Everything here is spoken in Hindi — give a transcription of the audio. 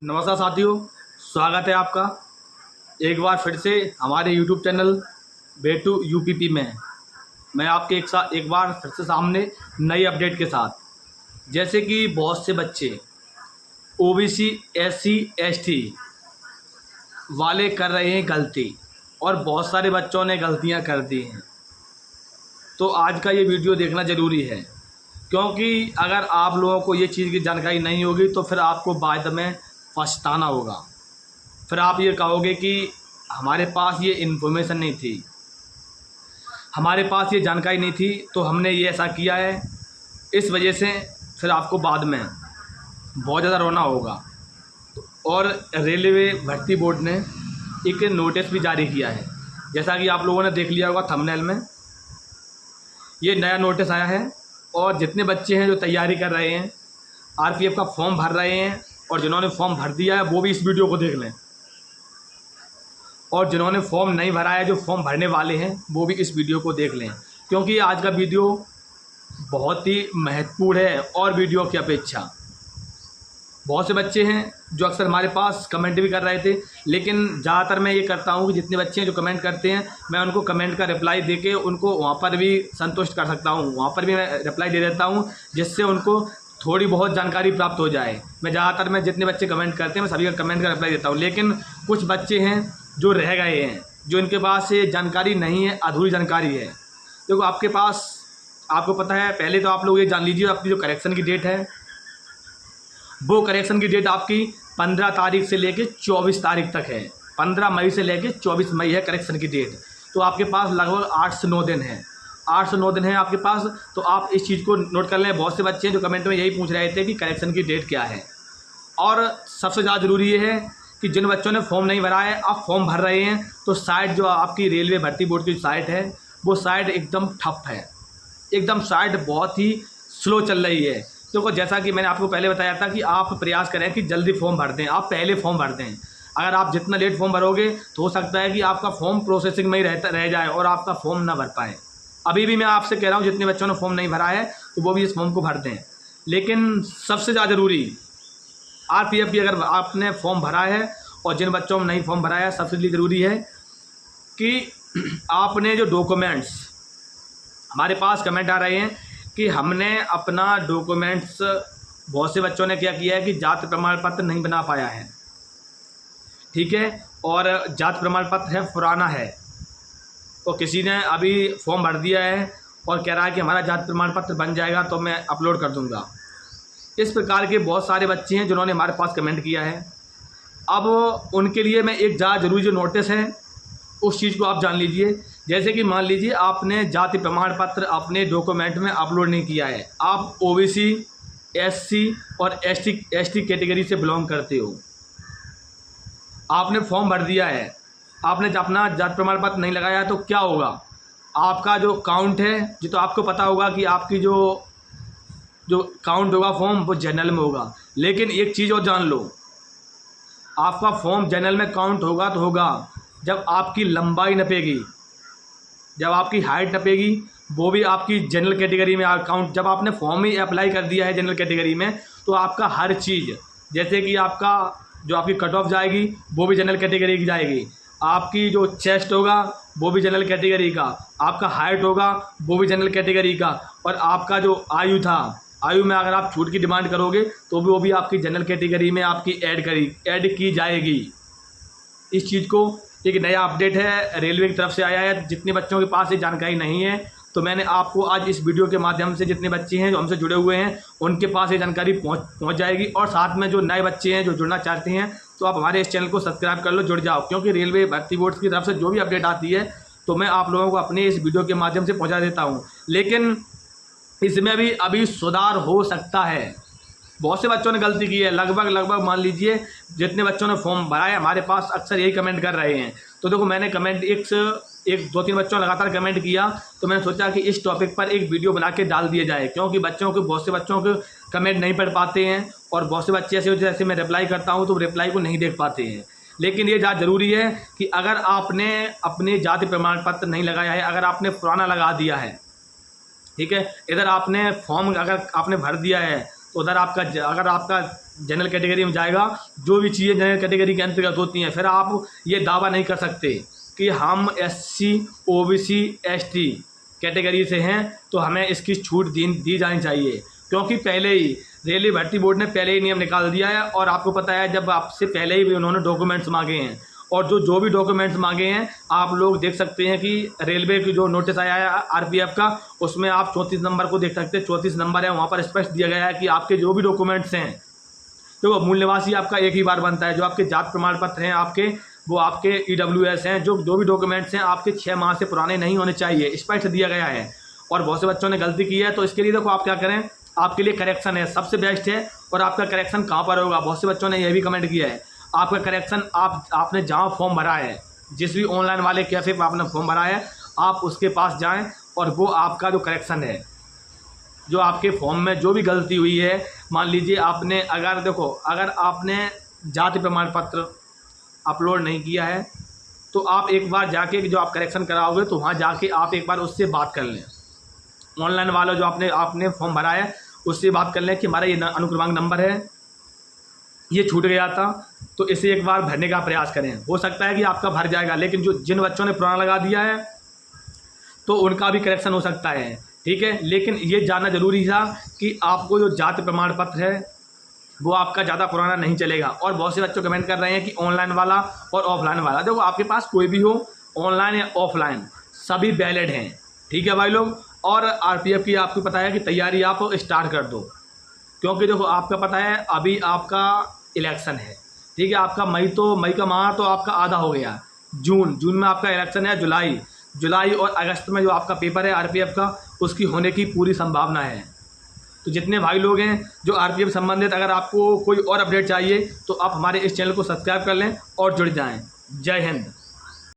नमस्कार साथियों, स्वागत है आपका एक बार फिर से हमारे YouTube चैनल बेटू यूपीपी में। मैं आपके एक बार फिर से सामने नई अपडेट के साथ, जैसे कि बहुत से बच्चे ओबीसी एससी एसटी वाले कर रहे हैं गलती और बहुत सारे बच्चों ने गलतियां कर दी हैं। तो आज का ये वीडियो देखना ज़रूरी है, क्योंकि अगर आप लोगों को ये चीज़ की जानकारी नहीं होगी तो फिर आपको बाद में पछताना होगा। फिर आप ये कहोगे कि हमारे पास ये इन्फॉर्मेशन नहीं थी, हमारे पास ये जानकारी नहीं थी, तो हमने ये ऐसा किया है, इस वजह से फिर आपको बाद में बहुत ज़्यादा रोना होगा। और रेलवे भर्ती बोर्ड ने एक नोटिस भी जारी किया है, जैसा कि आप लोगों ने देख लिया होगा थंबनेल में। ये नया नोटिस आया है और जितने बच्चे हैं जो तैयारी कर रहे हैं, आरपीएफ का फॉर्म भर रहे हैं और जिन्होंने फॉर्म भर दिया है वो भी इस वीडियो को देख लें, और जिन्होंने फॉर्म नहीं भरा है, जो फॉर्म भरने वाले हैं, वो भी इस वीडियो को देख लें, क्योंकि आज का वीडियो बहुत ही महत्वपूर्ण है। और वीडियो की अपेक्षा बहुत से बच्चे हैं जो अक्सर हमारे पास कमेंट भी कर रहे थे, लेकिन ज़्यादातर मैं ये करता हूँ कि जितने बच्चे हैं जो कमेंट करते हैं, मैं उनको कमेंट का रिप्लाई देके उनको वहाँ पर भी संतुष्ट कर सकता हूँ, वहाँ पर भी मैं रिप्लाई दे देता हूँ, जिससे उनको थोड़ी बहुत जानकारी प्राप्त हो जाए। मैं जितने बच्चे कमेंट करते हैं मैं सभी का कमेंट का रिप्लाई देता हूँ, लेकिन कुछ बच्चे हैं जो रह गए हैं, जो इनके पास ये जानकारी नहीं है, अधूरी जानकारी है। देखो, आपके पास, आपको पता है, पहले तो आप लोग ये जान लीजिए आपकी जो करेक्शन की डेट है, वो करेक्शन की डेट आपकी 15 तारीख से लेके 24 तारीख तक है। 15 मई से लेके 24 मई है करेक्शन की डेट। तो आपके पास लगभग 8 से 9 दिन है, 8 से 9 दिन है आपके पास। तो आप इस चीज़ को नोट कर लें। बहुत से बच्चे हैं जो कमेंट में यही पूछ रहे थे कि करेक्शन की डेट क्या है। और सबसे ज़्यादा ज़रूरी ये है कि जिन बच्चों ने फॉर्म नहीं भरा है, आप फॉर्म भर रहे हैं, तो साइट जो आपकी रेलवे भर्ती बोर्ड की साइट है, वो साइट एकदम ठप है, एकदम साइट बहुत ही स्लो चल रही है। तो जैसा कि मैंने आपको पहले बताया था कि आप प्रयास करें कि जल्दी फॉर्म भर दें, आप पहले फॉर्म भर दें। अगर आप जितना लेट फॉर्म भरोगे तो हो सकता है कि आपका फॉर्म प्रोसेसिंग में ही रह जाए और आपका फॉर्म ना भर पाए। अभी भी मैं आपसे कह रहा हूँ, जितने बच्चों ने फॉर्म नहीं भरा है तो वो भी इस फॉर्म को भर दें। लेकिन सबसे ज़्यादा ज़रूरी, आरपीएफ की अगर आपने फॉर्म भरा है और जिन बच्चों ने नहीं फॉर्म भरा है, सबसे ज़रूरी है कि आपने जो डॉक्यूमेंट्स, हमारे पास कमेंट आ रहे हैं कि हमने अपना डॉक्यूमेंट्स, बहुत से बच्चों ने क्या किया है कि जाति प्रमाण पत्र नहीं बना पाया है, ठीक है, और जाति प्रमाण पत्र है पुराना है, तो किसी ने अभी फॉर्म भर दिया है और कह रहा है कि हमारा जाति प्रमाण पत्र बन जाएगा तो मैं अपलोड कर दूंगा। इस प्रकार के बहुत सारे बच्चे हैं जिन्होंने हमारे पास कमेंट किया है। अब उनके लिए मैं एक ज़्यादा जरूरी जो नोटिस है उस चीज़ को आप जान लीजिए। जैसे कि मान लीजिए आपने जाति प्रमाण पत्र अपने डॉक्यूमेंट में अपलोड नहीं किया है, आप ओबीसी एससी और एसटी कैटेगरी से बिलोंग करते हो, आपने फॉर्म भर दिया है, आपने अपना जाति प्रमाण पत्र नहीं लगाया है, तो क्या होगा, आपका जो काउंट है, जो तो आपको पता होगा कि आपकी जो काउंट होगा फॉर्म, वो जनरल में होगा। लेकिन एक चीज़ और जान लो, आपका फॉर्म जनरल में काउंट होगा तो होगा जब आपकी लंबाई नपेगी, जब आपकी हाइट नपेगी, वो भी आपकी जनरल कैटेगरी में काउंट। जब आपने फॉर्म ही अप्लाई कर दिया है जनरल कैटेगरी में, तो आपका हर चीज़, जैसे कि आपका जो आपकी कट ऑफ जाएगी वो भी जनरल कैटेगरी की जाएगी, आपकी जो चेस्ट होगा वो भी जनरल कैटेगरी का, आपका हाइट होगा वो भी जनरल कैटेगरी का, और आपका जो आयु था, आयु में अगर आप छूट की डिमांड करोगे तो वो भी आपकी जनरल कैटेगरी में आपकी ऐड की जाएगी। इस चीज़ को एक नया अपडेट है, रेलवे की तरफ से आया है। जितने बच्चों के पास ये जानकारी नहीं है, तो मैंने आपको आज इस वीडियो के माध्यम से, जितने बच्चे हैं जो हमसे जुड़े हुए हैं, उनके पास ये जानकारी पहुंच जाएगी। और साथ में जो नए बच्चे हैं जो जुड़ना चाहते हैं, तो आप हमारे इस चैनल को सब्सक्राइब कर लो, जुड़ जाओ, क्योंकि रेलवे भर्ती बोर्ड की तरफ से जो भी अपडेट आती है तो मैं आप लोगों को अपने इस वीडियो के माध्यम से पहुँचा देता हूँ। लेकिन इसमें भी अभी सुधार हो सकता है। बहुत से बच्चों ने गलती की है, लगभग मान लीजिए जितने बच्चों ने फॉर्म भरा है, हमारे पास अक्सर यही कमेंट कर रहे हैं। तो देखो, मैंने कमेंट एक दो तीन बच्चों ने लगातार कमेंट किया, तो मैंने सोचा कि इस टॉपिक पर एक वीडियो बना के डाल दिया जाए, क्योंकि बहुत से बच्चों के कमेंट नहीं पढ़ पाते हैं और बहुत से बच्चे ऐसे होते हैं, जैसे मैं रिप्लाई करता हूँ तो रिप्लाई को नहीं देख पाते हैं। लेकिन ये ज़्यादा ज़रूरी है कि अगर आपने अपने जाति प्रमाण पत्र नहीं लगाया है, अगर आपने पुराना लगा दिया है, ठीक है, इधर आपने फॉर्म अगर आपने भर दिया है, उधर आपका अगर आपका जनरल कैटेगरी में जाएगा, जो भी चीज़ें जनरल कैटेगरी के अंतर्गत होती हैं, फिर आप ये दावा नहीं कर सकते कि हम SC OBC ST कैटेगरी से हैं तो हमें इसकी छूट दी जानी चाहिए, क्योंकि पहले ही रेलवे भर्ती बोर्ड ने पहले ही नियम निकाल दिया है। और आपको पता है जब आपसे पहले ही भी उन्होंने डॉक्यूमेंट्स मांगे हैं, और जो भी डॉक्यूमेंट्स मांगे हैं आप लोग देख सकते हैं कि रेलवे की जो नोटिस आया है RPF का, उसमें आप 34 नंबर को देख सकते हैं। 34 नंबर है, वहाँ पर स्पष्ट दिया गया है कि आपके जो भी डॉक्यूमेंट्स हैं, तो मूल निवासी आपका एक ही बार बनता है। जो आपके जात प्रमाण पत्र हैं आपके, वो आपके EWS हैं, जो भी डॉक्यूमेंट्स हैं आपके 6 माह से पुराने नहीं होने चाहिए, स्पष्ट दिया गया है। और बहुत से बच्चों ने गलती की है, तो इसके लिए देखो आप क्या करें, आपके लिए करेक्शन है, सबसे बेस्ट है। और आपका करेक्शन कहाँ पर होगा, बहुत से बच्चों ने यह भी कमेंट किया है, आपका करेक्शन आपने जहाँ फॉर्म भरा है, जिस भी ऑनलाइन वाले कैफे पर आपने फॉर्म भरा है, आप उसके पास जाएं और वो आपका जो करेक्शन है, जो आपके फॉर्म में जो भी गलती हुई है, मान लीजिए आपने अगर आपने जाति प्रमाण पत्र अपलोड नहीं किया है, तो आप एक बार जाके जो आप करेक्शन कराओगे तो वहाँ जाके आप एक बार उससे बात कर लें, ऑनलाइन वाला जो आपने फॉर्म भरा है उससे बात कर लें कि हमारा ये अनुक्रमांक नंबर है, ये छूट गया था, तो इसे एक बार भरने का प्रयास करें। हो सकता है कि आपका भर जाएगा, लेकिन जिन बच्चों ने पुराना लगा दिया है तो उनका भी करेक्शन हो सकता है, ठीक है। लेकिन ये जानना जरूरी था कि आपको जो जाति प्रमाण पत्र है वो आपका ज़्यादा पुराना नहीं चलेगा। और बहुत से बच्चों कमेंट कर रहे हैं कि ऑनलाइन वाला और ऑफलाइन वाला, देखो आपके पास कोई भी हो, ऑनलाइन या ऑफलाइन सभी वैलिड हैं, ठीक है भाई लोग। और RPF की आपको पता है कि तैयारी आप स्टार्ट कर दो, क्योंकि देखो आपका पता है अभी आपका इलेक्शन है, ठीक है। आपका मई का माह तो आपका आधा हो गया, जून में आपका इलेक्शन है, जुलाई और अगस्त में जो आपका पेपर है RPF का, उसकी होने की पूरी संभावना है। तो जितने भाई लोग हैं जो RPF संबंधित, अगर आपको कोई और अपडेट चाहिए तो आप हमारे इस चैनल को सब्सक्राइब कर लें और जुड़ जाएं। जय हिंद।